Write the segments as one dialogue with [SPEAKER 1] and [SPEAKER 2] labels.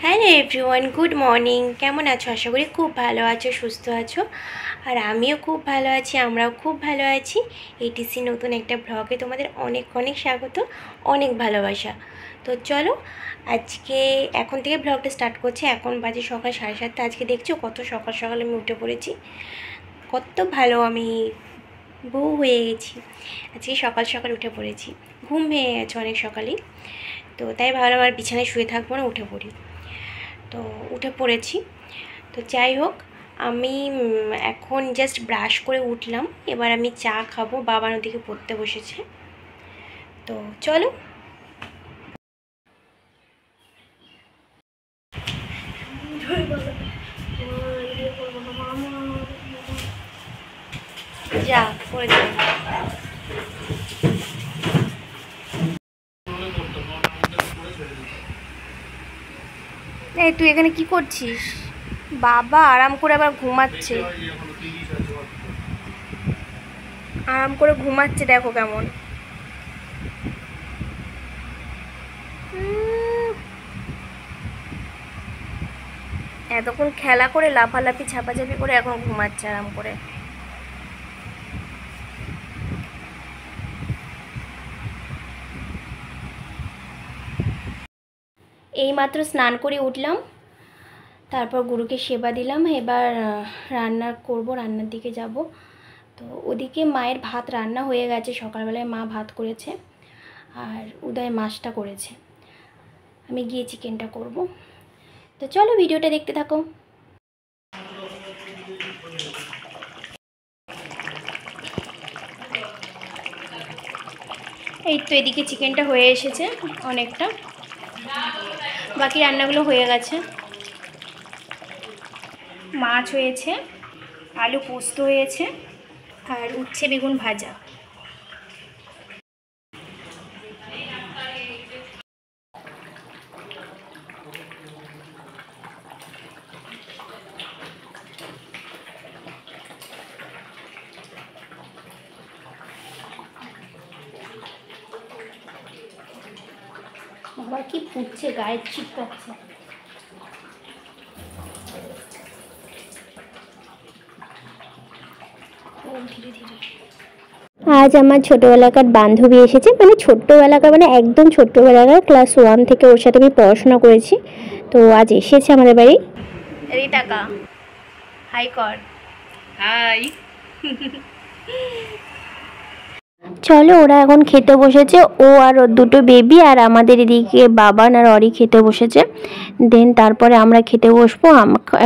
[SPEAKER 1] Hello everyone, good morning. কেমন আছো? আশা করি খুব ভালো আছো, সুস্থ আছো। আর আমিও খুব ভালো আছি, আমরাও খুব ভালো আছি। এটিসি নতুন একটা ব্লগে তোমাদের অনেক অনেক স্বাগত, অনেক ভালোবাসা। তো চলো আজকে এখন থেকে ব্লগটা স্টার্ট করছি। এখন বাজে সকাল 7:30। আজকে দেখছো কত সকাল সকাল আমি উঠে পড়েছি, কত ভালো আমি বউ হয়ে গেছি। আজকে সকাল সকাল উঠে পড়েছি, ঘুম ভেঙে গেছে অনেক সকালেই। তো তাই ভাবলাম আর বিছানায় শুয়ে থাকবো না, উঠে পড়ি। তো উঠে পড়েছি। তো যাই হোক, আমি এখন জাস্ট ব্রাশ করে উঠলাম। এবার আমি চা খাবো, বাবা ওদিকে পড়তে বসেছে। তো চলো। যা পড়ে যাবে। এই তুই এখানে কি করছিস? বাবা আরাম করে আবার ঘুমাচ্ছে, আরাম করে ঘুমাচ্ছে, দেখো কেমন। এতক্ষণ খেলা করে লাফালাফি ছাপাছাপি করে এখন ঘুমাচ্ছে আরাম করে। এইমাত্র স্নান করে উঠলাম, তারপর গুরুকে সেবা দিলাম। এবার রান্না করব, রান্নার দিকে যাব। তো ওদিকে মায়ের ভাত রান্না হয়ে গেছে, সকালবেলায় মা ভাত করেছে আর উদয় মাছটা করেছে। আমি গিয়ে চিকেনটা করব। তো চলো ভিডিওটা দেখতে থাকো। এই তো এদিকে চিকেনটা হয়ে এসেছে অনেকটা, বাকি রান্নাগুলো হয়ে গেছে। মাছ হয়েছে, আলু পোস্ত হয়েছে, আর উচ্ছে বেগুন ভাজা। আবার কি পুড়ছে, গায়ে ছিটকাচ্ছে। ধীরে ধীরে। আজ আমার ছোটোবেলাকার বান্ধবী এসেছে, মানে ছোট্টবেলাকার মানে একদম ছোট্টবেলাকার, ক্লাস 1 থেকে ওর সাথে আমি পড়াশোনা করেছি। তো আজ এসেছে আমাদের বাড়ি। রিতাকা হাই কর। হাই। চলো, ওরা এখন খেতে বসেছে, ও আর ওর দুটো বেবি, আর আমাদের এদিকে বাবান আর অরি খেতে বসেছে। দেন তারপরে আমরা খেতে বসবো।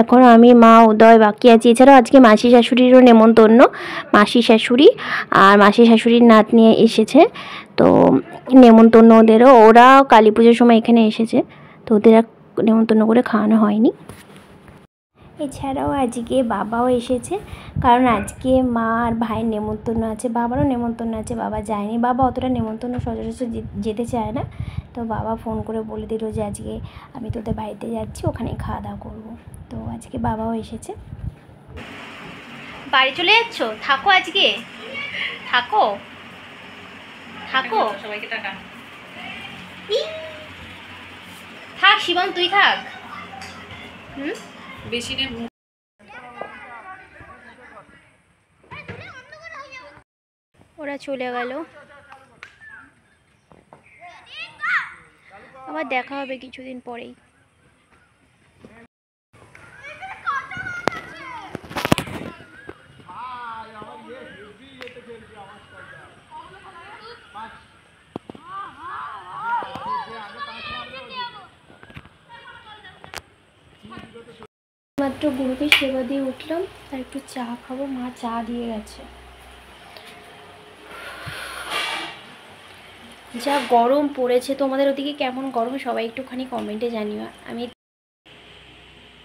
[SPEAKER 1] এখন আমি, মা, উদয় বাকি আছি। এছাড়াও আজকে মাসি শাশুড়িরও নেমন্তন্ন। মাসি শাশুড়ি আর মাসি শাশুড়ির নাতনি এসেছে, তো নেমন্তন্ন ওদেরও। ওরা কালী পুজোর সময় এখানে এসেছে, তো ওদের নেমন্তন্ন করে খাওয়ানো হয়নি। এছাড়াও আজকে বাবাও এসেছে, কারণ আজকে মা আর ভাইয়ের নেমন্তন্ন আছে, বাবারও নেমন্তন্ন আছে। বাবা যায়নি, বাবা অতটা নেমন্তন্ন সচরাচর যেতে চায় না। তো বাবা ফোন করে বলে দিল যে আজকে আমি তোদের বাড়িতে যাচ্ছি, ওখানে খাওয়া দাওয়া করবো। তো আজকে বাবাও এসেছে। বাড়ি চলে যাচ্ছ? থাকো আজকে, থাকো থাকো, সবাইকে টাটা। থাক শিবম, তুই থাক। বেশি নে। ওরা চলে গেল, আবার দেখা হবে কিছুদিন পরেই। মাত্র গুরুকে সেবা দিয়ে উঠলাম, আর একটু চা খাবো, মা চা দিয়ে গেছে। যা গরম পড়েছে, তোমাদের ওদিকে কেমন গরম সবাই একটুখানি কমেন্টে জানিও।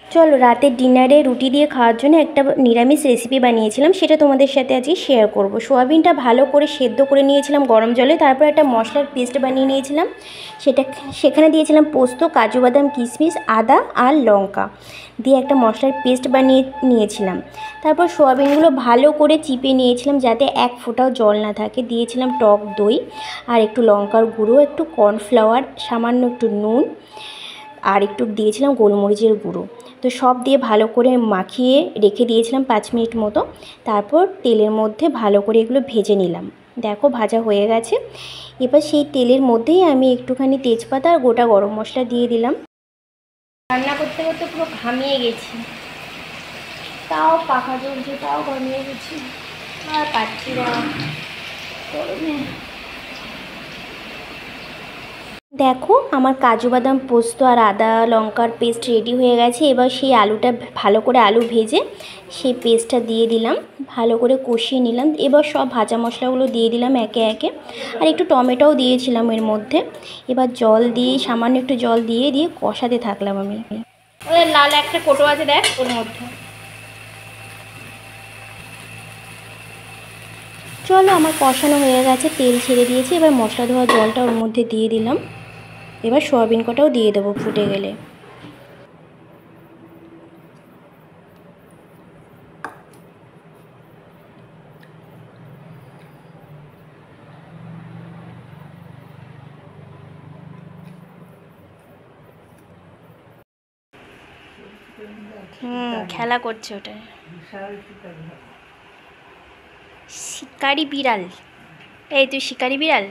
[SPEAKER 1] চলো, রাতের ডিনারে রুটি দিয়ে খাওয়ার জন্য একটা নিরামিষ রেসিপি বানিয়েছিলাম, সেটা তোমাদের সাথে আজকে শেয়ার করব। সোয়াবিনটা ভালো করে সেদ্ধ করে নিয়েছিলাম গরম জলে, তারপর একটা মশলার পেস্ট বানিয়ে নিয়েছিলাম। সেখানে দিয়েছিলাম পোস্ত, কাজু বাদাম, কিশমিশ, আদা আর লঙ্কা দিয়ে একটা মশলার পেস্ট বানিয়ে নিয়েছিলাম। তারপর সোয়াবিনগুলো ভালো করে চিপে নিয়েছিলাম যাতে এক ফোঁটাও জল না থাকে। দিয়েছিলাম টক দই আর একটু লঙ্কার গুঁড়ো, একটু কর্নফ্লাওয়ার, সামান্য একটু নুন, আর একটু দিয়েছিলাম গোলমরিচের গুঁড়ো। তো সব দিয়ে ভালো করে মাখিয়ে রেখে দিয়েছিলাম 5 মিনিট মতো। তারপর তেলের মধ্যে ভালো করে এগুলো ভেজে নিলাম। দেখো ভাজা হয়ে গেছে। এবার সেই তেলের মধ্যেই আমি একটুখানি তেজপাতা আর গোটা গরম মশলা দিয়ে দিলাম। রান্না করতে করতে পুরো ঘামিয়ে গেছি, তাও পাখা চলছে, তাও ঘামিয়ে গেছি, আর পাচ্ছি না গরমে। দেখো আমার কাজু বাদাম পোস্ত আর আদা লঙ্কার পেস্ট রেডি হয়ে গেছে। এবার সেই আলুটা ভালো করে আলু ভেজে সেই পেস্টটা দিয়ে দিলাম, ভালো করে কষিয়ে নিলাম। এবার সব ভাজা মশলাগুলো দিয়ে দিলাম একে একে, আর একটু টমেটোও দিয়েছিলাম এর মধ্যে। এবার জল দিয়ে সামান্য একটু জল দিয়ে দিয়ে কষাতে থাকলাম আমি। ওই লাল একটা কোটো আছে দেখ, ওর মধ্যে। চলো আমার কষানো হয়ে গেছে, তেল ছেড়ে দিয়েছি। এবার মশলা ধোয়া জলটা ওর মধ্যে দিয়ে দিলাম। এবার সয়াবিন কটাও দিয়ে দেবো ফুটে গেলে। খেলা করছে ওটা, শিকারি বিড়াল। এই তুই শিকারি বিড়াল।